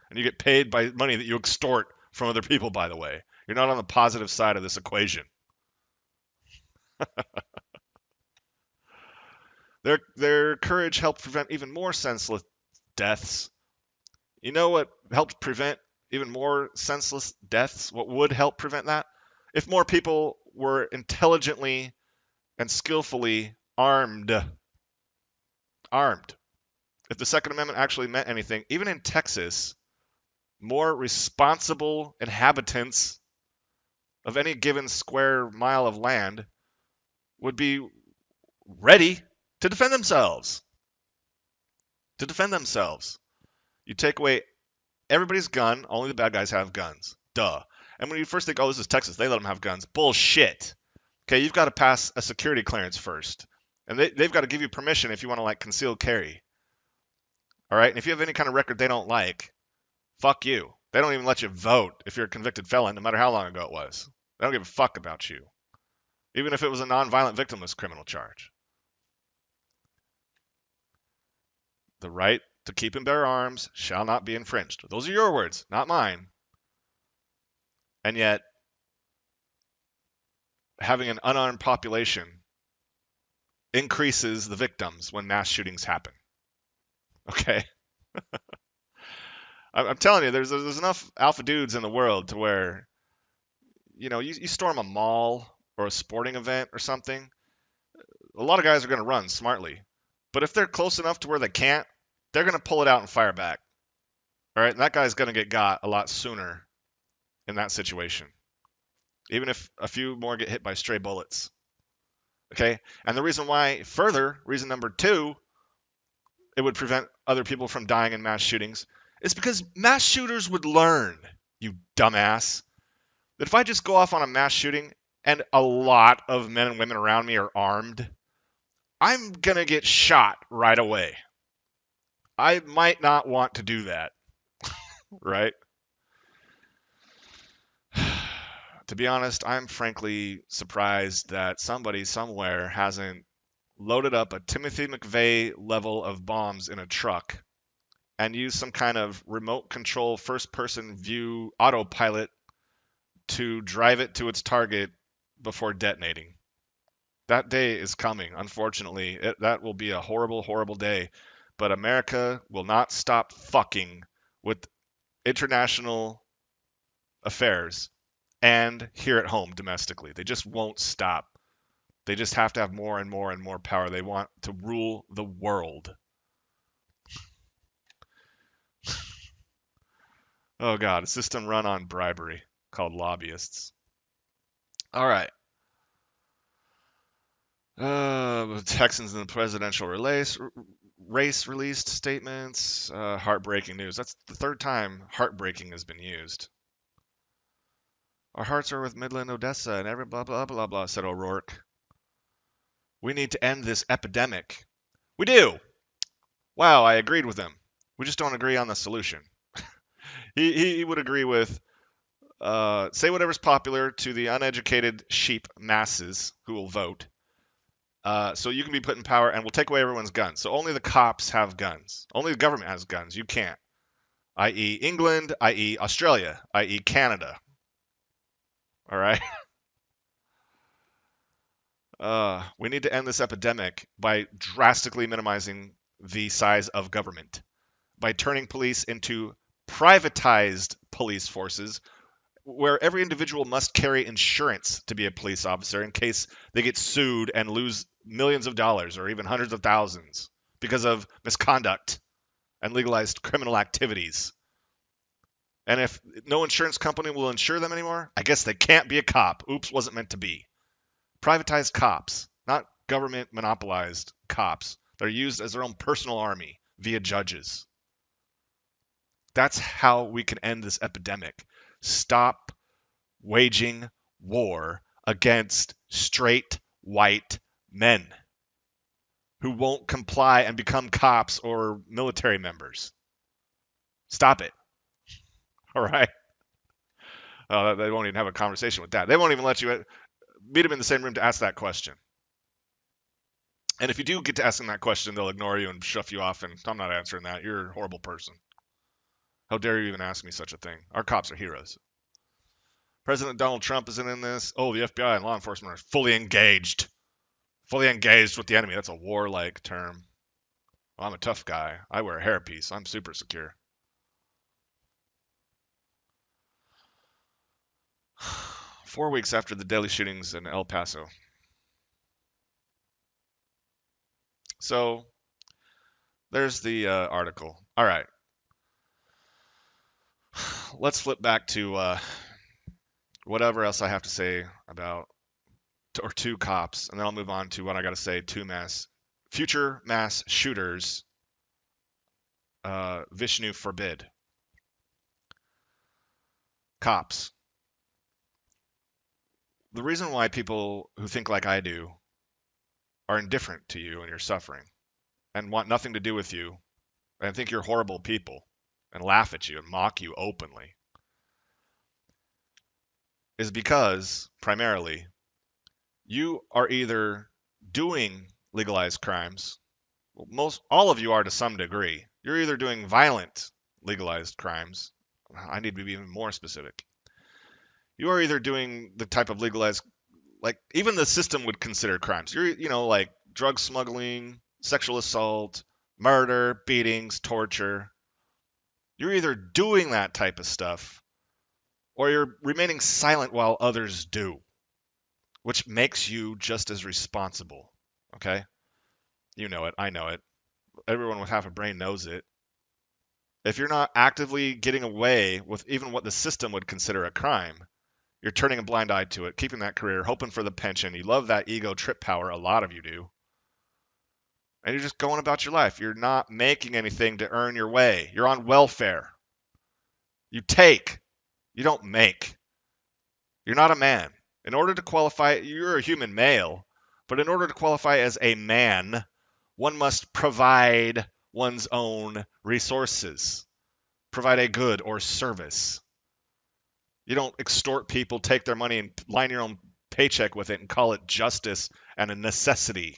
And you get paid by money that you extort from other people, by the way. You're not on the positive side of this equation. Their courage helped prevent even more senseless deaths. You know what helped prevent even more senseless deaths? What would help prevent that? If more people were intelligently and skillfully armed. Armed. If the Second Amendment actually meant anything, even in Texas, more responsible inhabitants of any given square mile of land would be ready to defend themselves. To defend themselves. You take away everybody's gun, only the bad guys have guns. Duh. And when you first think, oh, this is Texas, they let them have guns. Bullshit. Okay, you've got to pass a security clearance first. And they've got to give you permission if you want to, like, concealed carry. All right? And if you have any kind of record they don't like, fuck you. They don't even let you vote if you're a convicted felon, no matter how long ago it was. They don't give a fuck about you. Even if it was a nonviolent victimless criminal charge. The right to keep and bear arms shall not be infringed. Those are your words, not mine. And yet, having an unarmed population increases the victims when mass shootings happen. Okay? I'm telling you, there's enough alpha dudes in the world to where, you storm a mall or a sporting event or something, a lot of guys are going to run smartly. But if they're close enough to where they can't, they're going to pull it out and fire back. All right, and that guy's going to get got a lot sooner in that situation, even if a few more get hit by stray bullets. Okay, and the reason why, further, reason number two, it would prevent other people from dying in mass shootings, is because mass shooters would learn, you dumbass, that if I just go off on a mass shooting and a lot of men and women around me are armed, I'm going to get shot right away. I might not want to do that, right? To be honest, I'm frankly surprised that somebody somewhere hasn't loaded up a Timothy McVeigh level of bombs in a truck and used some kind of remote control first person view autopilot to drive it to its target before detonating. That day is coming, unfortunately. That will be a horrible, horrible day. But America will not stop fucking with international affairs and here at home domestically. They just won't stop. They just have to have more and more and more power. They want to rule the world. Oh, God, a system run on bribery called lobbyists. All right. Texans in the presidential race released statements. Heartbreaking news. That's the third time heartbreaking has been used. Our hearts are with Midland, Odessa, and every blah, blah, blah, blah, said O'Rourke. We need to end this epidemic. We do. Wow, I agreed with him. We just don't agree on the solution. He would agree with say whatever's popular to the uneducated sheep masses who will vote. So you can be put in power and we'll take away everyone's guns. So only the cops have guns. Only the government has guns. You can't. I.e. England, i.e. Australia, i.e. Canada. All right? We need to end this epidemic by drastically minimizing the size of government, by turning police into privatized police forces where every individual must carry insurance to be a police officer in case they get sued and lose millions of dollars or even hundreds of thousands because of misconduct and legalized criminal activities. And if no insurance company will insure them anymore, I guess they can't be a cop. Oops, wasn't meant to be. Privatized cops, not government monopolized cops. They're used as their own personal army via judges. That's how we can end this epidemic. Stop waging war against straight white men who won't comply and become cops or military members. Stop it. All right. They won't even have a conversation with that. They won't even let you meet them in the same room to ask that question. And if you do get to asking that question, they'll ignore you and shove you off. And I'm not answering that. You're a horrible person. How dare you even ask me such a thing? Our cops are heroes. President Donald Trump isn't in this. Oh, the FBI and law enforcement are fully engaged. Fully engaged with the enemy. That's a warlike term. Well, I'm a tough guy. I wear a hairpiece. I'm super secure. Four weeks after the deadly shootings in El Paso. So there's the article. All right. Let's flip back to whatever else I have to say about or two cops, and then I'll move on to what I got to say. Future mass shooters. Vishnu forbid. Cops. The reason why people who think like I do are indifferent to you and your suffering and want nothing to do with you and think you're horrible people and laugh at you and mock you openly is because, primarily, you are either doing legalized crimes. Well, all of you are to some degree. You're either doing violent legalized crimes. I need to be even more specific. You are either doing the type of legalized, like even the system would consider crimes. Like drug smuggling, sexual assault, murder, beatings, torture. You're either doing that type of stuff or you're remaining silent while others do, which makes you just as responsible. Okay? You know it. I know it. Everyone with half a brain knows it. If you're not actively getting away with even what the system would consider a crime, you're turning a blind eye to it, keeping that career, hoping for the pension. You love that ego trip power. A lot of you do. And you're just going about your life. You're not making anything to earn your way. You're on welfare. You take. You don't make. You're not a man. In order to qualify, you're a human male, but in order to qualify as a man, one must provide one's own resources, provide a good or service. You don't extort people, take their money, and line your own paycheck with it and call it justice and a necessity.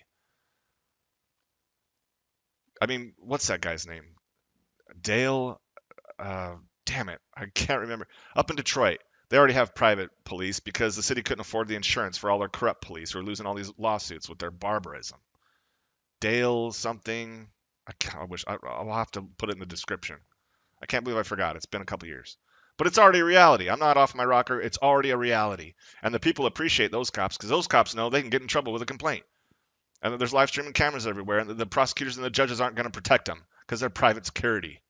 I mean, what's that guy's name? Dale? Uh, Damn it, I can't remember. Up in Detroit, they already have private police because the city couldn't afford the insurance for all their corrupt police who are losing all these lawsuits with their barbarism. Dale something. I wish I'll have to put it in the description. I can't believe I forgot. It's been a couple years. But it's already a reality. I'm not off my rocker. It's already a reality. And the people appreciate those cops because those cops know they can get in trouble with a complaint. And that there's live streaming cameras everywhere, and the prosecutors and the judges aren't going to protect them because they're private security.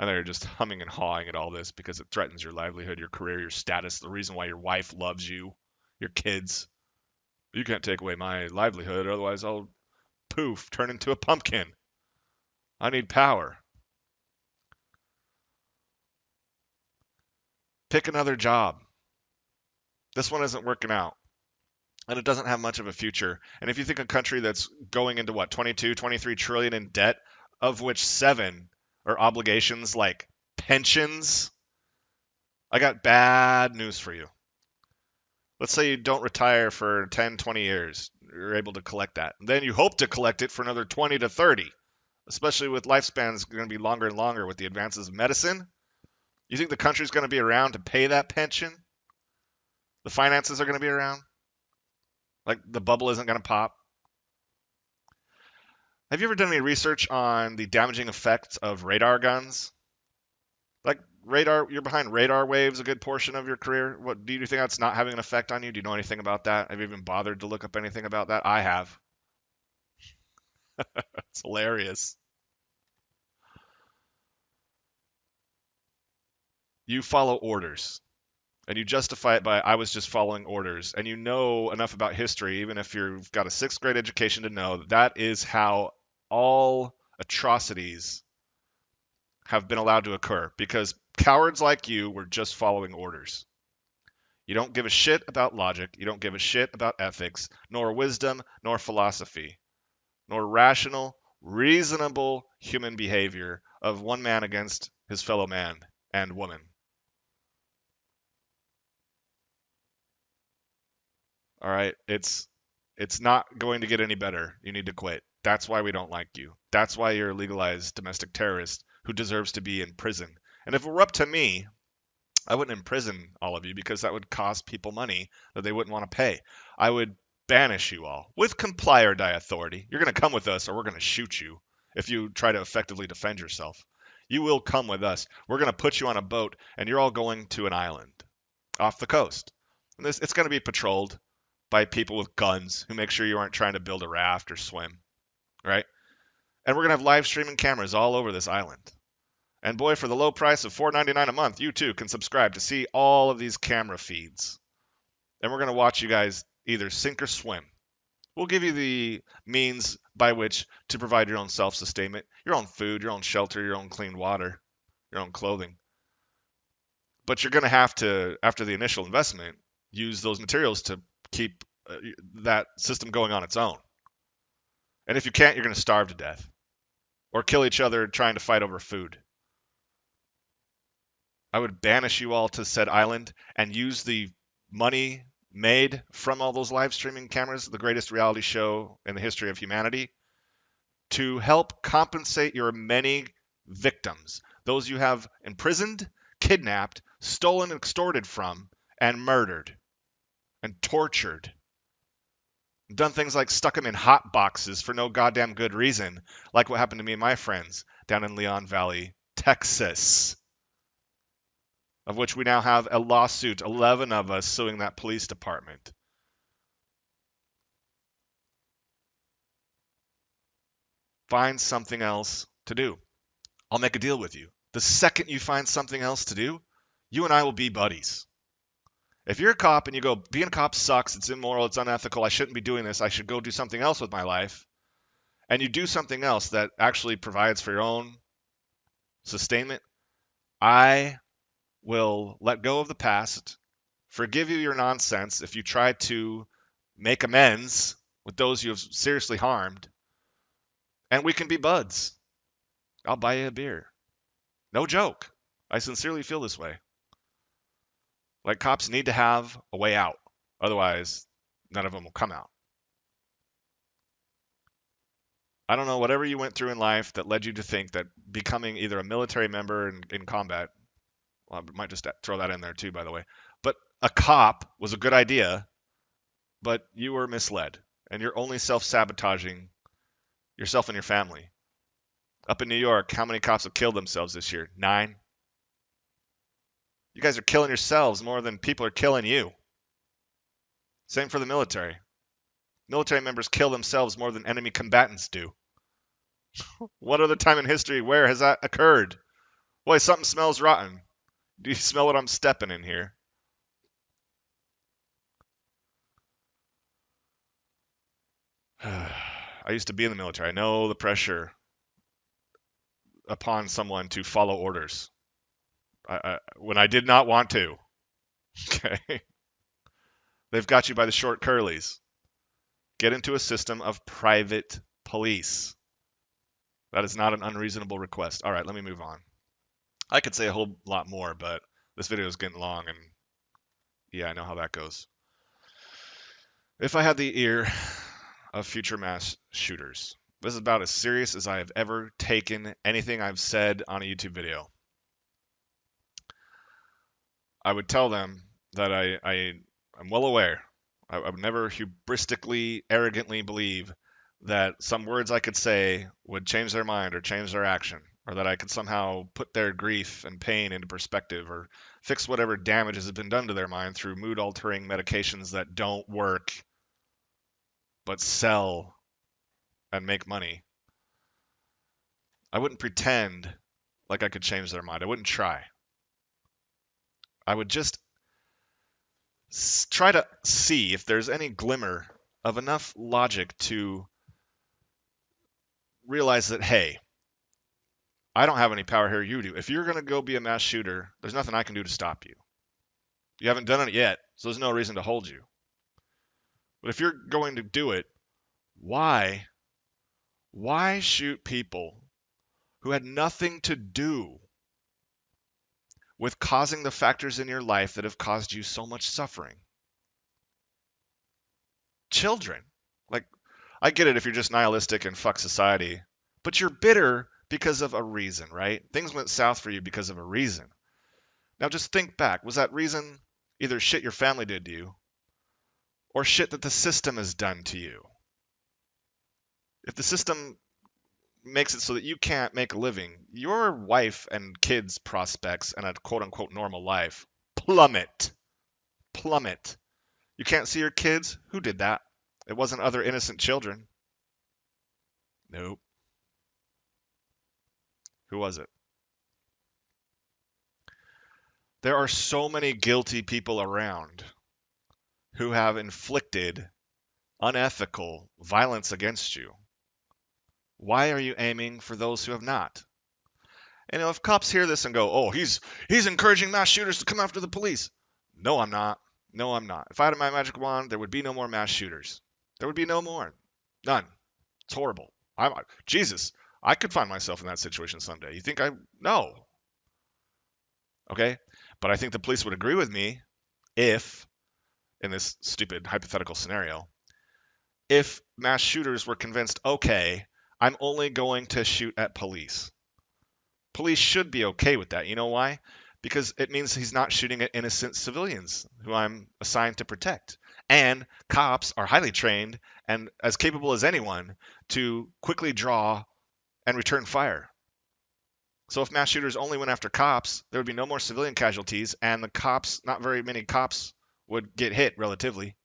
And they're just humming and hawing at all this because it threatens your livelihood, your career, your status, the reason why your wife loves you, your kids. You can't take away my livelihood, otherwise I'll poof, turn into a pumpkin. I need power. Pick another job. This one isn't working out. And it doesn't have much of a future. And if you think a country that's going into what, 22, 23 trillion in debt, of which 7 are obligations like pensions, I got bad news for you. Let's say you don't retire for 10, 20 years. You're able to collect that. Then you hope to collect it for another 20 to 30, especially with lifespans going to be longer and longer with the advances of medicine. You think the country's going to be around to pay that pension? The finances are going to be around? Like the bubble isn't going to pop? Have you ever done any research on the damaging effects of radar guns? Like radar, you're behind radar waves a good portion of your career. What do you think that's not having an effect on you? Do you know anything about that? Have you even bothered to look up anything about that? I have. It's hilarious. You follow orders and you justify it by I was just following orders, and you know enough about history, even if you've got a 6th grade education, to know that that is how all atrocities have been allowed to occur because cowards like you were just following orders. You don't give a shit about logic, you don't give a shit about ethics, nor wisdom, nor philosophy, nor rational, reasonable human behavior of one man against his fellow man and woman. All right, it's not going to get any better. You need to quit. That's why we don't like you. That's why you're a legalized domestic terrorist who deserves to be in prison. And if it were up to me, I wouldn't imprison all of you because that would cost people money that they wouldn't want to pay. I would banish you all with comply or die authority. You're going to come with us or we're going to shoot you if you try to effectively defend yourself. You will come with us. We're going to put you on a boat and you're all going to an island off the coast. And it's going to be patrolled by people with guns who make sure you aren't trying to build a raft or swim, right? And we're going to have live streaming cameras all over this island. And boy, for the low price of $4.99 a month, you too can subscribe to see all of these camera feeds. And we're going to watch you guys either sink or swim. We'll give you the means by which to provide your own self-sustainment, your own food, your own shelter, your own clean water, your own clothing. But you're going to have to, after the initial investment, use those materials to keep that system going on its own. And if you can't, you're going to starve to death or kill each other trying to fight over food. I would banish you all to said island and use the money made from all those live streaming cameras, the greatest reality show in the history of humanity, to help compensate your many victims, those you have imprisoned, kidnapped, stolen, extorted from, and murdered, and tortured. Done things like stuck them in hot boxes for no goddamn good reason, like what happened to me and my friends down in Leon Valley, Texas, of which we now have a lawsuit, 11 of us suing that police department. Find something else to do. I'll make a deal with you. The second you find something else to do, you and I will be buddies. If you're a cop and you go, being a cop sucks, it's immoral, it's unethical, I shouldn't be doing this, I should go do something else with my life, and you do something else that actually provides for your own sustainment, I will let go of the past, forgive you your nonsense if you try to make amends with those you have seriously harmed, and we can be buds. I'll buy you a beer. No joke. I sincerely feel this way. Like, cops need to have a way out. Otherwise, none of them will come out. I don't know, whatever you went through in life that led you to think that becoming either a military member in combat, well, I might just throw that in there too, by the way, but a cop was a good idea, but you were misled, and you're only self-sabotaging yourself and your family. Up in New York, how many cops have killed themselves this year? 9? You guys are killing yourselves more than people are killing you. Same for the military. Military members kill themselves more than enemy combatants do. What other time in history where has that occurred? Boy, something smells rotten. Do you smell what I'm stepping in here? I used to be in the military. I know the pressure upon someone to follow orders when I did not want to. Okay. They've got you by the short curlies. Get into a system of private police. That is not an unreasonable request. All right, let me move on. I could say a whole lot more, but this video is getting long, and yeah, I know how that goes. If I had the ear of future mass shooters, this is about as serious as I have ever taken anything I've said on a YouTube video. I would tell them that I'm well aware. I would never hubristically, arrogantly believe that some words I could say would change their mind or change their action, or that I could somehow put their grief and pain into perspective or fix whatever damage has been done to their mind through mood-altering medications that don't work but sell and make money. I wouldn't pretend like I could change their mind. I wouldn't try. I would just try to see if there's any glimmer of enough logic to realize that, hey, I don't have any power here, you do. If you're going to go be a mass shooter, there's nothing I can do to stop you. You haven't done it yet, so there's no reason to hold you. But if you're going to do it, why shoot people who had nothing to do with causing the factors in your life that have caused you so much suffering? Children. Like, I get it if you're just nihilistic and fuck society, but you're bitter because of a reason, right? Things went south for you because of a reason. Now just think back. Was that reason either shit your family did to you or shit that the system has done to you? If the system makes it so that you can't make a living, your wife and kids' prospects and a quote unquote normal life plummet. Plummet. You can't see your kids? Who did that? It wasn't other innocent children. Nope. Who was it? There are so many guilty people around who have inflicted unethical violence against you. Why are you aiming for those who have not? And if cops hear this and go, "Oh, he's encouraging mass shooters to come after the police," no, I'm not. No, I'm not. If I had my magic wand, there would be no more mass shooters. There would be no more. None. It's horrible. Jesus, I could find myself in that situation someday. You think no. Okay? But I think the police would agree with me if, in this stupid hypothetical scenario, if mass shooters were convinced, okay, I'm only going to shoot at police. Police should be okay with that. You know why? Because it means he's not shooting at innocent civilians who I'm assigned to protect. And cops are highly trained and as capable as anyone to quickly draw and return fire. So if mass shooters only went after cops, there would be no more civilian casualties, and the cops, not very many cops, would get hit relatively.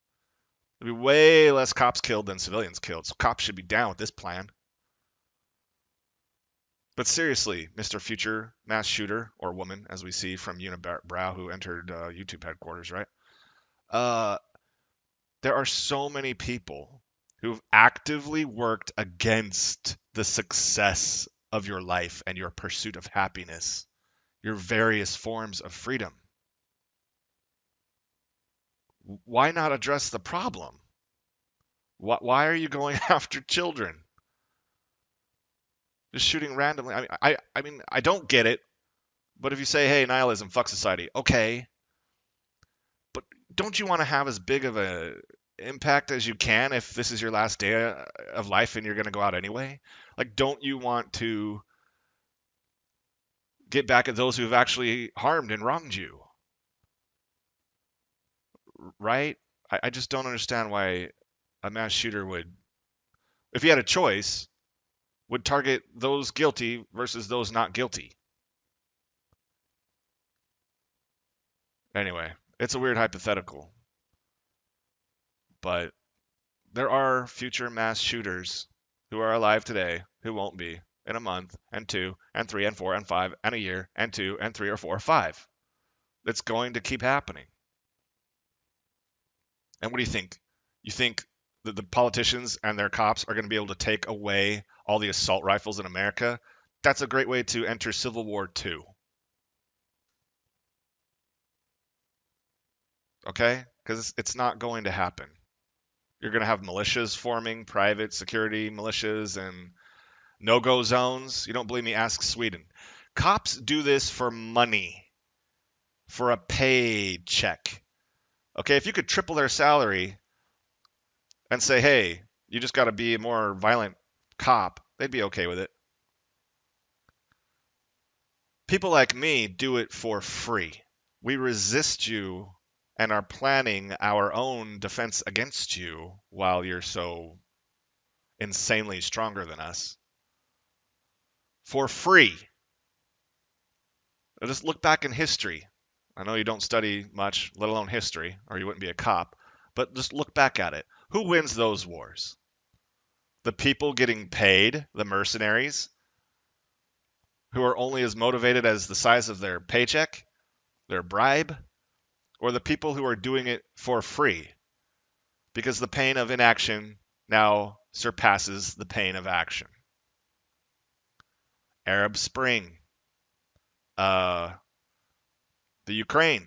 There'd be way less cops killed than civilians killed. So cops should be down with this plan. But seriously, Mr. Future mass shooter or woman, as we see from Unibrow, who entered YouTube headquarters, right? Uh, there are so many people who've actively worked against the success of your life and your pursuit of happiness, your various forms of freedom. Why not address the problem? Why are you going after children? Just shooting randomly. I mean, I don't get it. But if you say, "Hey, nihilism, fuck society," okay, but don't you want to have as big of a impact as you can if this is your last day of life and you're going to go out anyway? Like, don't you want to get back at those who have actually harmed and wronged you, right? I just don't understand why a mass shooter would, if he had a choice, would target those guilty versus those not guilty. Anyway, it's a weird hypothetical, but there are future mass shooters who are alive today who won't be in a month and 2 and 3 and 4 and 5 and a year and 2 and 3 or 4 or 5. It's going to keep happening. And what do you think? You think that the politicians and their cops are going to be able to take away all the assault rifles in America? That's a great way to enter Civil War II. Okay? Because it's not going to happen. You're going to have militias forming, private security militias, and no-go zones. You don't believe me? Ask Sweden. Cops do this for money, for a paycheck. Okay, if you could triple their salary and say, hey, you just got to be a more violent cop, they'd be okay with it. People like me do it for free. We resist you and are planning our own defense against you while you're so insanely stronger than us. For free. Just look back in history. I know you don't study much, let alone history, or you wouldn't be a cop, but just look back at it. Who wins those wars? The people getting paid, the mercenaries, who are only as motivated as the size of their paycheck, their bribe, or the people who are doing it for free? Because the pain of inaction now surpasses the pain of action. Arab Spring, uh, the Ukraine,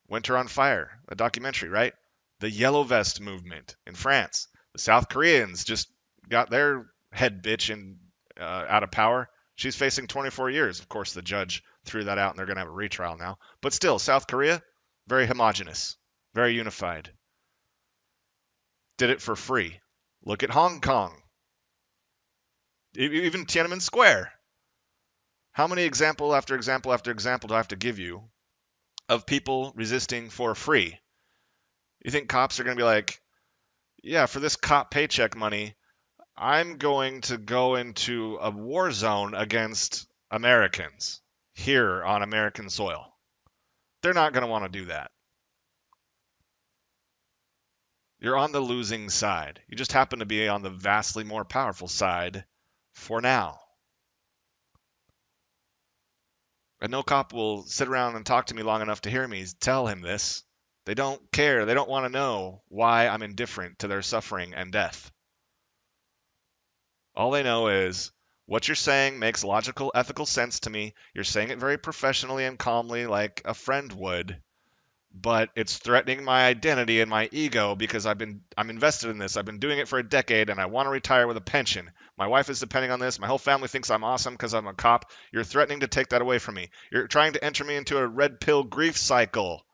Winter on Fire, a documentary, right? The Yellow Vest movement in France. The South Koreans just got their head bitch out of power. She's facing 24 years. Of course, the judge threw that out and they're going to have a retrial now. But still, South Korea, very homogenous, very unified. Did it for free. Look at Hong Kong, even Tiananmen Square. How many example after example after example do I have to give you of people resisting for free? You think cops are going to be like, yeah, for this cop paycheck money, I'm going to go into a war zone against Americans here on American soil? They're not going to want to do that. You're on the losing side. You just happen to be on the vastly more powerful side for now. And no cop will sit around and talk to me long enough to hear me tell him this. They don't care. They don't want to know why I'm indifferent to their suffering and death. All they know is what you're saying makes logical, ethical sense to me. You're saying it very professionally and calmly, like a friend would, but it's threatening my identity and my ego because I'm invested in this. I've been doing it for a decade and I want to retire with a pension. My wife is depending on this. My whole family thinks I'm awesome because I'm a cop. You're threatening to take that away from me. You're trying to enter me into a red pill grief cycle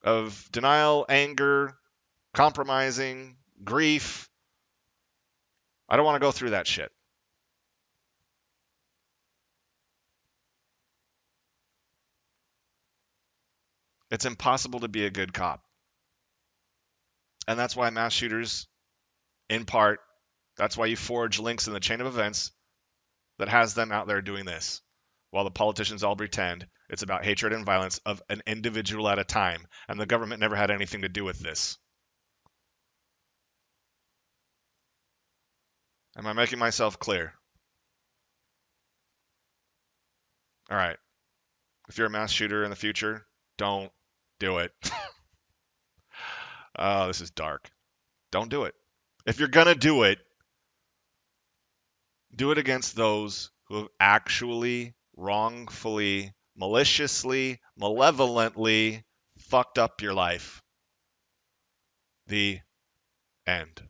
of denial, anger, compromising, grief. I don't want to go through that shit. It's impossible to be a good cop. And that's why mass shooters, in part, that's why you forge links in the chain of events that has them out there doing this, while the politicians all pretend it's about hatred and violence of an individual at a time, and the government never had anything to do with this. Am I making myself clear? All right. If you're a mass shooter in the future, don't do it. Oh, this is dark. Don't do it. If you're going to do it against those who have actually wrongfully, maliciously, malevolently fucked up your life. The end.